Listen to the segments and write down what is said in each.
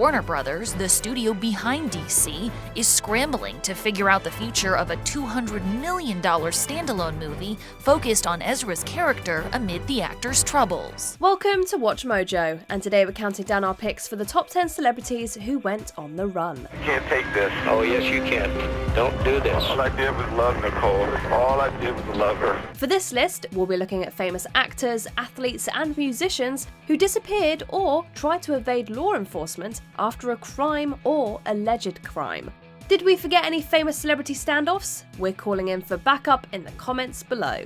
Warner Brothers, the studio behind DC, is scrambling to figure out the future of a $200 million standalone movie focused on Ezra's character amid the actor's troubles. Welcome to Watch Mojo, and today we're counting down our picks for the top 10 celebrities who went on the run. I can't take this. Oh, yes, you can. Don't do this. All I did was love Nicole. All I did was love her. For this list, we'll be looking at famous actors, athletes, and musicians who disappeared or tried to evade law enforcement after a crime or alleged crime. Did we forget any famous celebrity standoffs? We're calling in for backup in the comments below.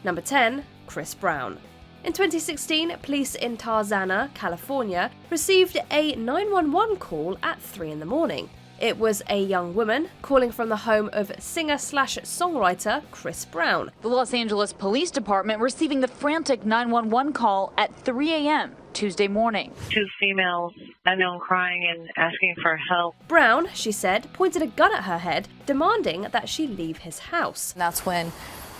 Number 10, Chris Brown. In 2016, police in Tarzana, California, received a 911 call at 3 in the morning. It was a young woman calling from the home of singer-slash-songwriter Chris Brown. The Los Angeles Police Department receiving the frantic 911 call at 3 a.m. Tuesday morning. 2 females unknown crying and asking for help. Brown, she said, pointed a gun at her head, demanding that she leave his house. That's when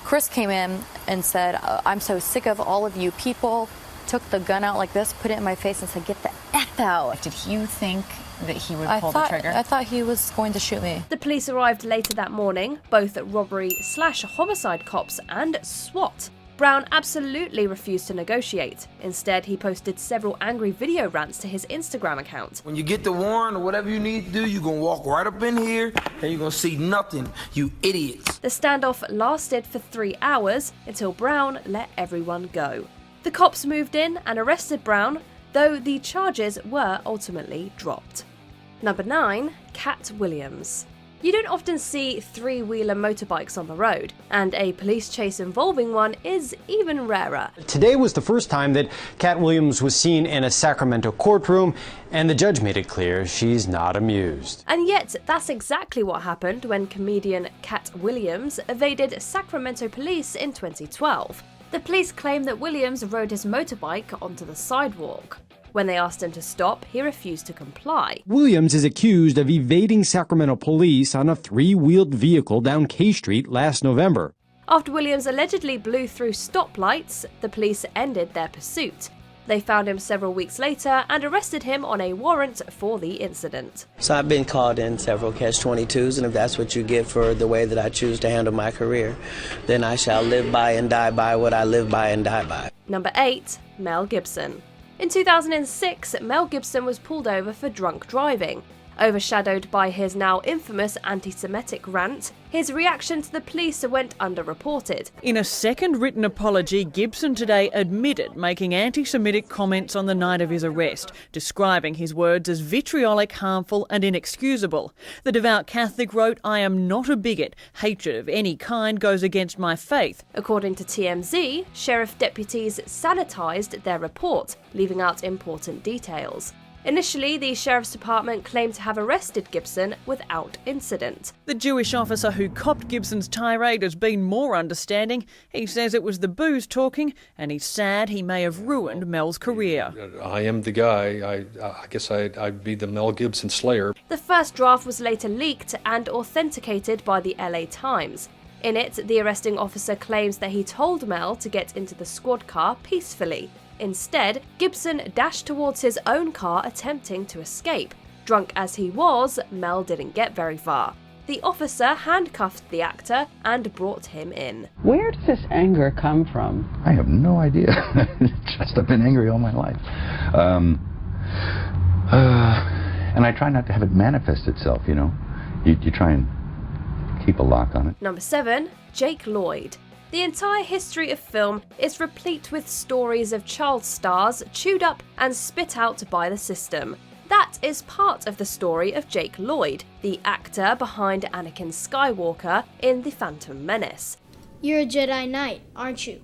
Chris came in and said, "I'm so sick of all of you people," took the gun out like this, put it in my face and said, "Get the F out." Did you think that he would pull the trigger? I thought he was going to shoot me. The police arrived later that morning, both robbery/homicide cops and SWAT. Brown absolutely refused to negotiate. Instead, he posted several angry video rants to his Instagram account. When you get the warrant or whatever you need to do, you're gonna walk right up in here and you're gonna see nothing, you idiots. The standoff lasted for 3 hours until Brown let everyone go. The cops moved in and arrested Brown, though the charges were ultimately dropped. Number 9, Cat Williams. You don't often see 3-wheeler motorbikes on the road, and a police chase involving one is even rarer. Today was the first time that Cat Williams was seen in a Sacramento courtroom, and the judge made it clear she's not amused. And yet, that's exactly what happened when comedian Cat Williams evaded Sacramento police in 2012. The police claim that Williams rode his motorbike onto the sidewalk. When they asked him to stop, he refused to comply. Williams is accused of evading Sacramento police on a 3-wheeled vehicle down K Street last November. After Williams allegedly blew through stoplights, the police ended their pursuit. They found him several weeks later and arrested him on a warrant for the incident. So I've been called in several catch-22s, and if that's what you get for the way that I choose to handle my career, then I shall live by and die by what I live by and die by. Number 8, Mel Gibson. In 2006, Mel Gibson was pulled over for drunk driving. Overshadowed by his now infamous anti-Semitic rant, his reaction to the police went underreported. In a second written apology, Gibson today admitted making anti-Semitic comments on the night of his arrest, describing his words as vitriolic, harmful and inexcusable. The devout Catholic wrote, "I am not a bigot. Hatred of any kind goes against my faith." According to TMZ, sheriff deputies sanitised their report, leaving out important details. Initially, the sheriff's department claimed to have arrested Gibson without incident. The Jewish officer who copped Gibson's tirade has been more understanding. He says it was the booze talking, and he's sad he may have ruined Mel's career. I am the guy. I guess I'd be the Mel Gibson slayer. The first draft was later leaked and authenticated by the LA Times. In it, the arresting officer claims that he told Mel to get into the squad car peacefully. Instead, Gibson dashed towards his own car attempting to escape. Drunk as he was, Mel didn't get very far. The officer handcuffed the actor and brought him in. Where does this anger come from? I have no idea. Just I've been angry all my life. And I try not to have it manifest itself, you know. You try and keep a lock on it. Number 7, Jake Lloyd. The entire history of film is replete with stories of child stars chewed up and spit out by the system. That is part of the story of Jake Lloyd, the actor behind Anakin Skywalker in The Phantom Menace. You're a Jedi Knight, aren't you?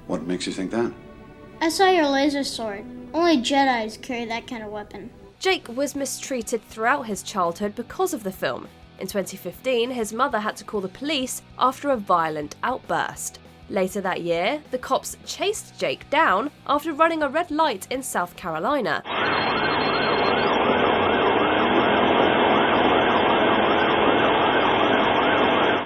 What makes you think that? I saw your laser sword. Only Jedis carry that kind of weapon. Jake was mistreated throughout his childhood because of the film. In 2015, his mother had to call the police after a violent outburst. Later that year, the cops chased Jake down after running a red light in South Carolina.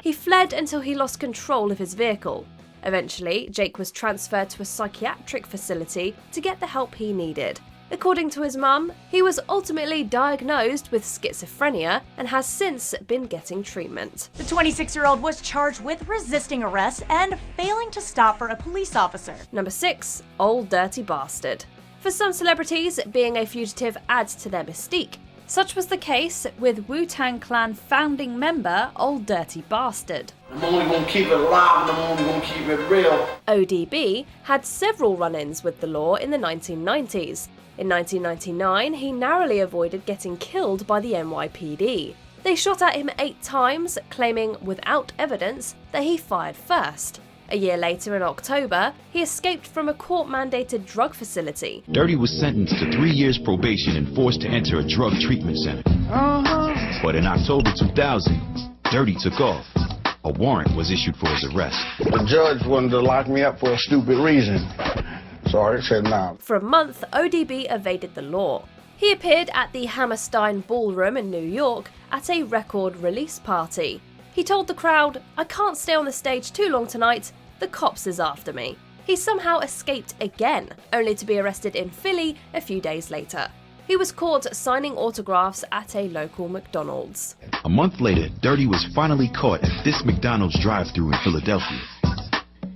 He fled until he lost control of his vehicle. Eventually, Jake was transferred to a psychiatric facility to get the help he needed. According to his mum, he was ultimately diagnosed with schizophrenia and has since been getting treatment. The 26-year-old was charged with resisting arrest and failing to stop for a police officer. Number 6. Old Dirty Bastard. For some celebrities, being a fugitive adds to their mystique. Such was the case with Wu-Tang Clan founding member Old Dirty Bastard. I'm only gonna keep it alive and I'm only gonna keep it real. ODB had several run-ins with the law in the 1990s. In 1999, he narrowly avoided getting killed by the NYPD. They shot at him 8 times, claiming without evidence that he fired first. A year later, in October, he escaped from a court-mandated drug facility. Dirty was sentenced to 3 years probation and forced to enter a drug treatment center. But in October 2000, Dirty took off. A warrant was issued for his arrest. The judge wanted to lock me up for a stupid reason. So I said nah. For a month, ODB evaded the law. He appeared at the Hammerstein Ballroom in New York at a record release party. He told the crowd, "I can't stay on the stage too long tonight, the cops is after me." He somehow escaped again, only to be arrested in Philly a few days later. He was caught signing autographs at a local McDonald's. A month later, Dirty was finally caught at this McDonald's drive-thru in Philadelphia.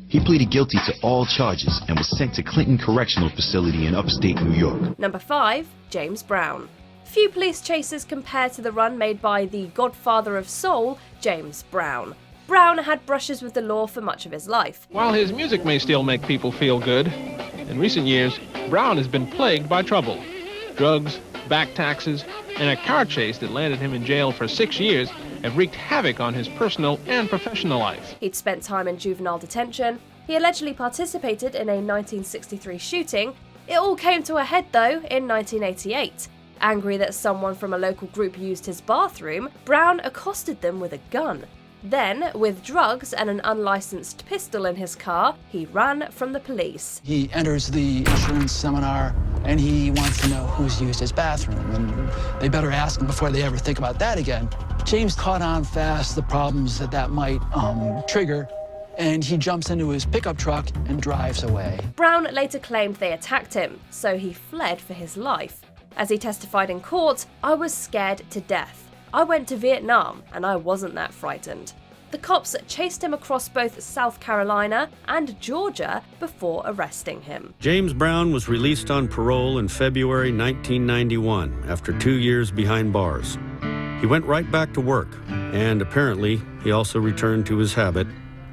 He pleaded guilty to all charges and was sent to Clinton Correctional Facility in upstate New York. Number 5. James Brown. Few police chases compare to the run made by the godfather of soul, James Brown. Brown had brushes with the law for much of his life. While his music may still make people feel good, in recent years, Brown has been plagued by trouble. Drugs, back taxes, and a car chase that landed him in jail for 6 years have wreaked havoc on his personal and professional life. He'd spent time in juvenile detention. He allegedly participated in a 1963 shooting. It all came to a head, though, in 1988. Angry that someone from a local group used his bathroom, Brown accosted them with a gun. Then, with drugs and an unlicensed pistol in his car, he ran from the police. He enters the insurance seminar and he wants to know who's used his bathroom, and they better ask him before they ever think about that again. James caught on fast the problems that might trigger, and he jumps into his pickup truck and drives away. Brown later claimed they attacked him, so he fled for his life. As he testified in court, "I was scared to death. I went to Vietnam, and I wasn't that frightened." The cops chased him across both South Carolina and Georgia before arresting him. James Brown was released on parole in February 1991 after 2 years behind bars. He went right back to work, and apparently he also returned to his habit,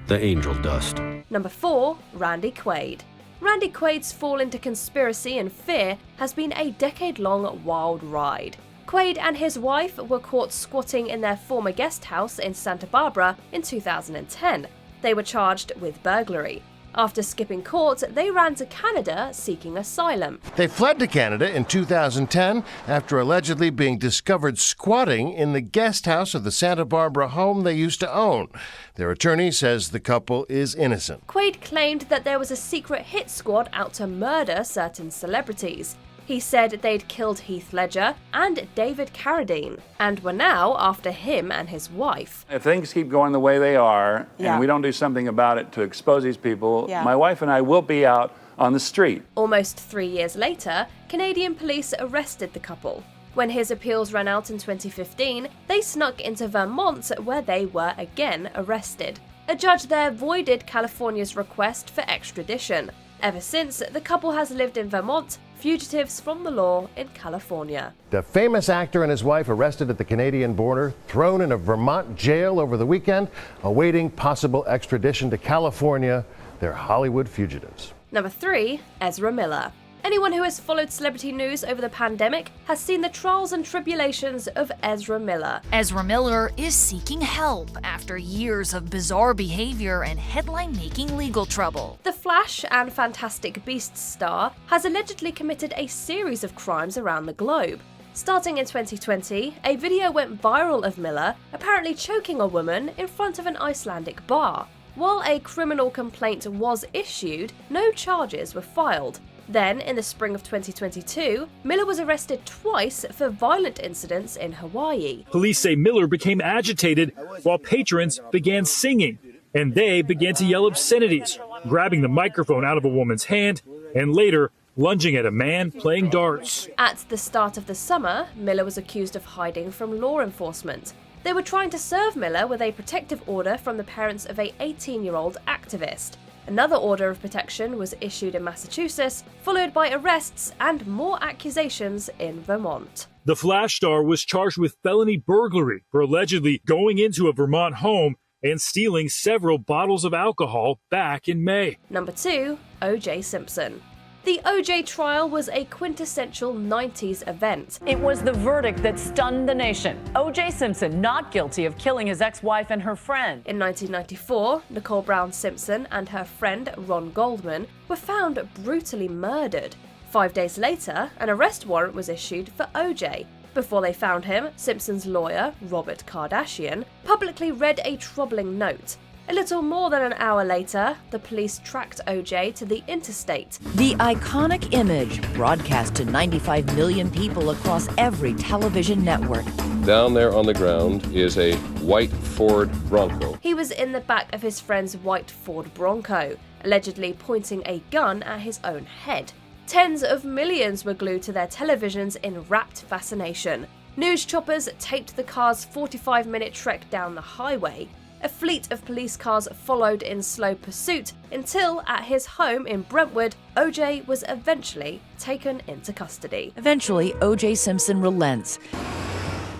the angel dust. Number 4. Randy Quaid. Randy Quaid's fall into conspiracy and fear has been a decade-long wild ride. Quaid and his wife were caught squatting in their former guest house in Santa Barbara in 2010. They were charged with burglary. After skipping court, they ran to Canada seeking asylum. They fled to Canada in 2010 after allegedly being discovered squatting in the guest house of the Santa Barbara home they used to own. Their attorney says the couple is innocent. Quaid claimed that there was a secret hit squad out to murder certain celebrities. He said they'd killed Heath Ledger and David Carradine, and were now after him and his wife. If things keep going the way they are, and we don't do something about it to expose these people, my wife and I will be out on the street. Almost 3 years later, Canadian police arrested the couple. When his appeals ran out in 2015, they snuck into Vermont, where they were again arrested. A judge there voided California's request for extradition. Ever since, the couple has lived in Vermont, fugitives from the law in California. The famous actor and his wife arrested at the Canadian border, thrown in a Vermont jail over the weekend, awaiting possible extradition to California. They're Hollywood fugitives. Number 3. Ezra Miller. Anyone who has followed celebrity news over the pandemic has seen the trials and tribulations of Ezra Miller. Ezra Miller is seeking help after years of bizarre behavior and headline-making legal trouble. The Flash and Fantastic Beasts star has allegedly committed a series of crimes around the globe. Starting in 2020, a video went viral of Miller apparently choking a woman in front of an Icelandic bar. While a criminal complaint was issued, no charges were filed. Then, in the spring of 2022, Miller was arrested twice for violent incidents in Hawaii. Police say Miller became agitated while patrons began singing. and they began to yell obscenities, grabbing the microphone out of a woman's hand and later lunging at a man playing darts. At the start of the summer, Miller was accused of hiding from law enforcement. They were trying to serve Miller with a protective order from the parents of a 18-year-old activist. Another order of protection was issued in Massachusetts, followed by arrests and more accusations in Vermont. The Flash star was charged with felony burglary for allegedly going into a Vermont home and stealing several bottles of alcohol back in May. Number 2, O.J. Simpson. The O.J. trial was a quintessential 90s event. It was the verdict that stunned the nation. O.J. Simpson not guilty of killing his ex-wife and her friend. In 1994, Nicole Brown Simpson and her friend Ron Goldman were found brutally murdered. 5 days later, an arrest warrant was issued for O.J. Before they found him, Simpson's lawyer, Robert Kardashian, publicly read a troubling note. A little more than an hour later, the police tracked O.J. to the interstate. The iconic image broadcast to 95 million people across every television network. Down there on the ground is a white Ford Bronco. He was in the back of his friend's white Ford Bronco, allegedly pointing a gun at his own head. Tens of millions were glued to their televisions in rapt fascination. News choppers taped the car's 45-minute trek down the highway. A fleet of police cars followed in slow pursuit until, at his home in Brentwood, O.J. was eventually taken into custody. Eventually, O.J. Simpson relents,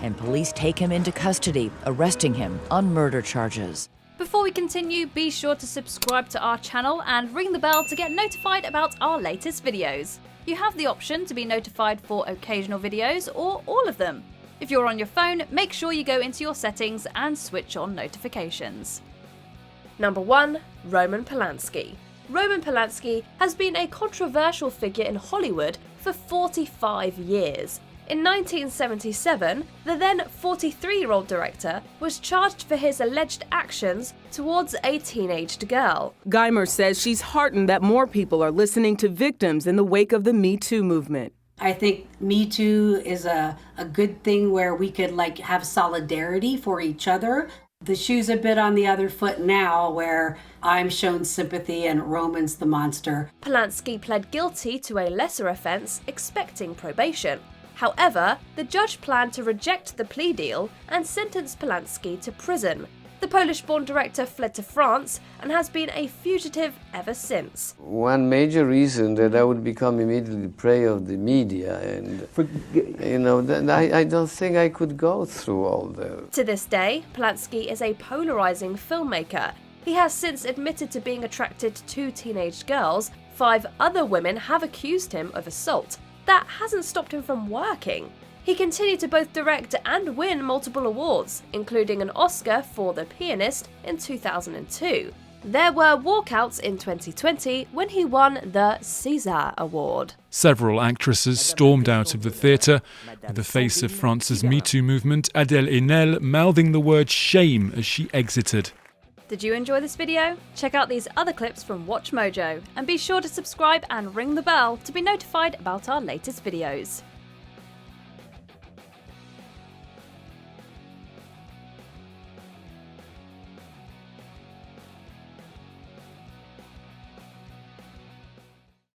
and police take him into custody, arresting him on murder charges. Before we continue, be sure to subscribe to our channel and ring the bell to get notified about our latest videos. You have the option to be notified for occasional videos or all of them. If you're on your phone, make sure you go into your settings and switch on notifications. Number 1, Roman Polanski. Roman Polanski has been a controversial figure in Hollywood for 45 years. In 1977, the then 43-year-old director was charged for his alleged actions towards a teenaged girl. Geimer says she's heartened that more people are listening to victims in the wake of the Me Too movement. I think Me Too is a good thing where we could have solidarity for each other. The shoe's a bit on the other foot now where I'm shown sympathy and Roman's the monster. Polanski pled guilty to a lesser offence, expecting probation. However, the judge planned to reject the plea deal and sentence Polanski to prison. The Polish-born director fled to France and has been a fugitive ever since. One major reason that I would become immediately prey of the media, and I don't think I could go through all that. To this day, Polanski is a polarizing filmmaker. He has since admitted to being attracted to teenage girls. 5 other women have accused him of assault. That hasn't stopped him from working. He continued to both direct and win multiple awards, including an Oscar for The Pianist in 2002. There were walkouts in 2020 when he won the César Award. Several actresses stormed out of the theatre, with the face of France's Me Too movement, Adèle Haenel, mouthing the word shame as she exited. Did you enjoy this video? Check out these other clips from WatchMojo, and be sure to subscribe and ring the bell to be notified about our latest videos.